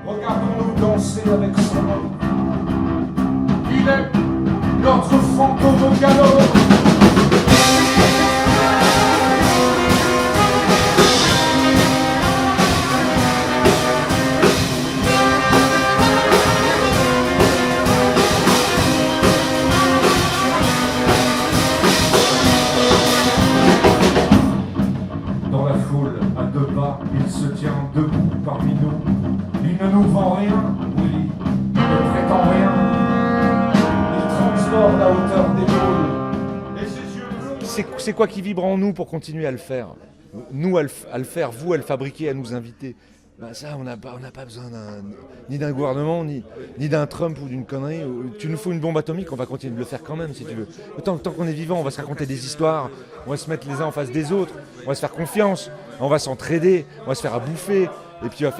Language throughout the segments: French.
Regardons-nous danser avec son nom. Il est notre fantôme au galop. Dans la foule, à deux pas, il se tient debout parmi nous. Il ne nous vend rien, oui, il ne prétend rien. Il transborde à hauteur d'épaule. Et ses yeux bleus. C'est quoi qui vibre en nous pour continuer à le faire? Nous à le faire, vous à le fabriquer, à nous inviter. Ben ça, on n'a pas besoin ni d'un gouvernement, ni d'un Trump ou d'une connerie. Tu nous fous une bombe atomique, on va continuer de le faire quand même, si tu veux. Tant qu'on est vivant, on va se raconter des histoires, on va se mettre les uns en face des autres, on va se faire confiance, on va s'entraider, on va se faire à bouffer. Et puis tu vas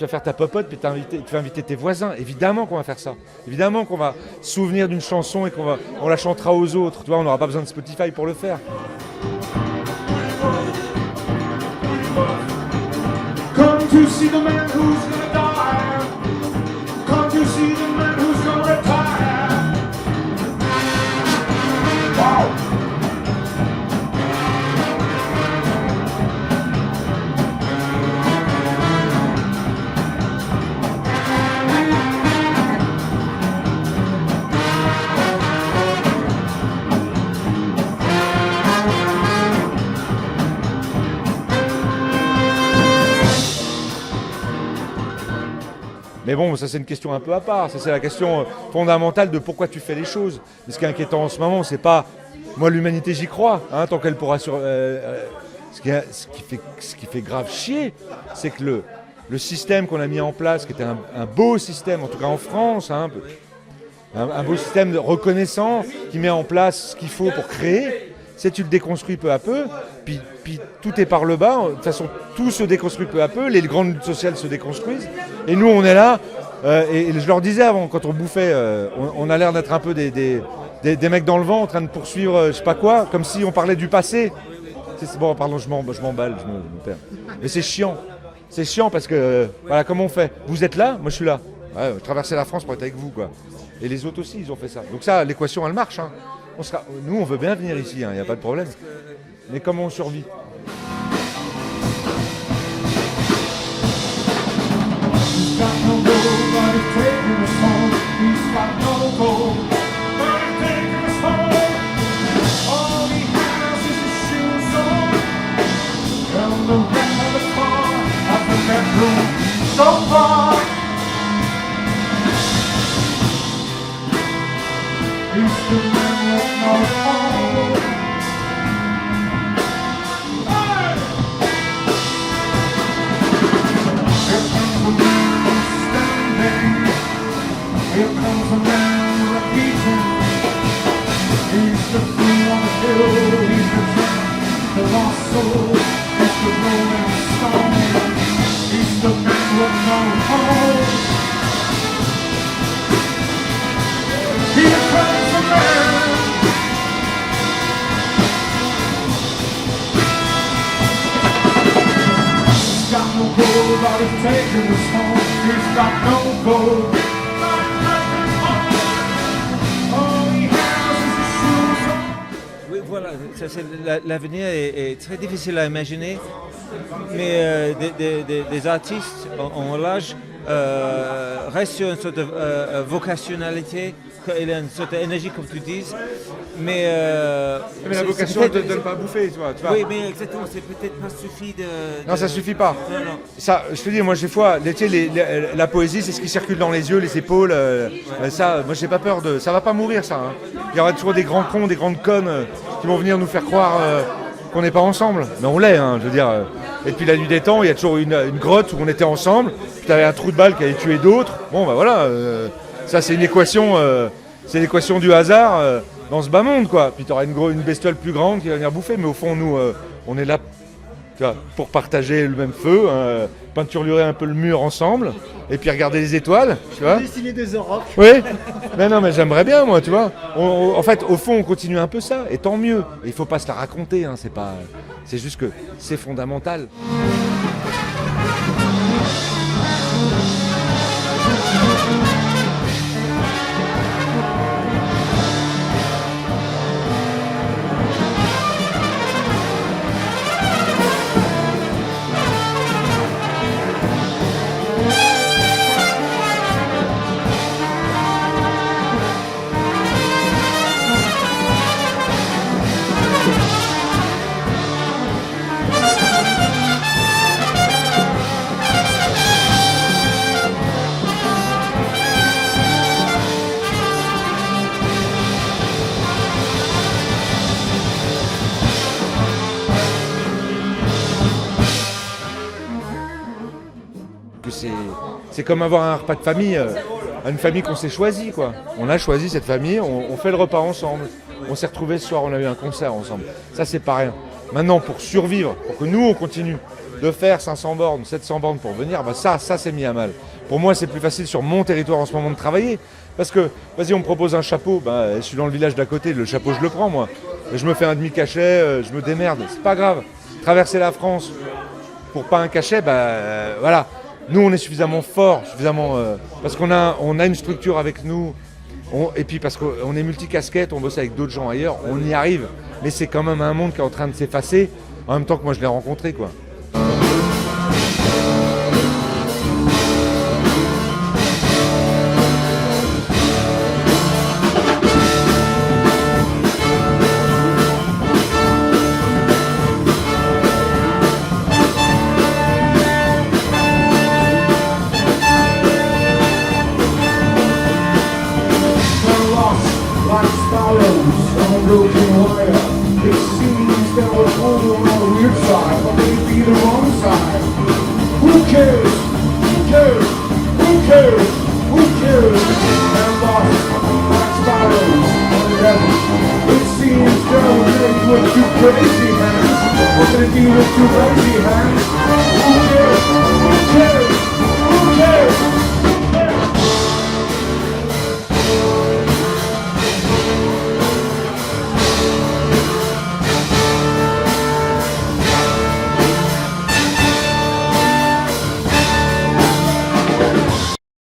faire ta popote, puis tu vas inviter tes voisins. Évidemment qu'on va faire ça. Évidemment qu'on va se souvenir d'une chanson et on la chantera aux autres. Tu vois, on n'aura pas besoin de Spotify pour le faire. Come to see the man who's gonna die. Come to see the man who's gonna retire. Wow. Mais bon, ça c'est une question un peu à part. Ça c'est la question fondamentale de pourquoi tu fais les choses. Mais ce qui est inquiétant en ce moment, c'est pas... Moi, l'humanité, j'y crois. Hein, tant qu'elle pourra ce qui fait grave chier, c'est que le système qu'on a mis en place, qui était un beau système, en tout cas en France, hein, un beau système reconnaissant, qui met en place ce qu'il faut pour créer, c'est tu le déconstruis peu à peu, puis tout est par le bas. De toute façon, tout se déconstruit peu à peu, les grandes luttes sociales se déconstruisent, et nous on est là, et je leur disais avant, quand on bouffait, on a l'air d'être un peu des mecs dans le vent, en train de poursuivre je sais pas quoi, comme si on parlait du passé. Bon, pardon, je m'emballe, je me perds. Mais c'est chiant parce que, voilà, comment on fait? Vous êtes là, moi je suis là. Ouais, traverser la France pour être avec vous, quoi. Et les autres aussi, ils ont fait ça. Donc ça, l'équation, elle marche, hein. Nous, on veut bien venir ici, il n'y a pas de problème. Mais comment on survit? Here comes a man repeating. He's the fool on the hill. He's the friend, the lost soul. He's the rolling stone. He's the man with no home. Here comes a man. He's got no gold, but he's taking us home. He's got no gold. Voilà, l'avenir est très difficile à imaginer, mais des artistes en l'âge restent sur une sorte de vocationnalité, il y a une sorte d'énergie comme tu dis, mais la vocation, elle ne te donne pas à bouffer, tu vois. Oui, mais exactement, c'est peut-être pas suffit de... Non, ça suffit pas. Non. Ça, je te dis, moi, des fois, la poésie, c'est ce qui circule dans les yeux, les épaules. Ça, moi, j'ai pas peur de... Ça va pas mourir, ça. Hein. Il y aura toujours des grands cons, des grandes connes qui vont venir nous faire croire qu'on n'est pas ensemble. Mais on l'est, hein, je veux dire. Et depuis la nuit des temps, il y a toujours une grotte où on était ensemble. Puis tu avais un trou de balle qui allait tuer d'autres. Bon, bah voilà. Ça, c'est une équation... c'est l'équation du hasard dans ce bas monde, quoi. Puis tu auras une bestiole plus grande qui va venir bouffer. Mais au fond, nous, on est là, tu vois, pour partager le même feu, peinturer un peu le mur ensemble, et puis regarder les étoiles, tu vois. Dessiner des aurochs. Oui. Non, mais j'aimerais bien, moi, tu vois. En fait, au fond, on continue un peu ça, et tant mieux. Il faut pas se la raconter, hein, c'est juste que c'est fondamental. c'est comme avoir un repas de famille, une famille qu'on s'est choisie, quoi. On a choisi cette famille, on fait le repas ensemble. On s'est retrouvés ce soir, on a eu un concert ensemble. Ça, c'est pas rien. Maintenant, pour survivre, pour que nous, on continue de faire 500 bornes, 700 bornes pour venir, bah ça c'est mis à mal. Pour moi, c'est plus facile sur mon territoire en ce moment de travailler. Parce que, vas-y, on me propose un chapeau, bah, je suis dans le village d'à côté, le chapeau, je le prends, moi. Je me fais un demi-cachet, je me démerde, c'est pas grave. Traverser la France pour pas un cachet, bah voilà. Nous, on est suffisamment forts, parce qu'on a une structure avec nous. Et puis parce qu'on est multicasquette, on bosse avec d'autres gens ailleurs, on y arrive. Mais c'est quand même un monde qui est en train de s'effacer, en même temps que moi je l'ai rencontré, quoi. Broken wire. It seems that we're all on the weird side, or maybe the wrong side. Who cares? Who cares? Who cares? Who cares? And lost like sparrows on the heaven. It seems that we're with two crazy hands. We're gonna deal with two crazy hands.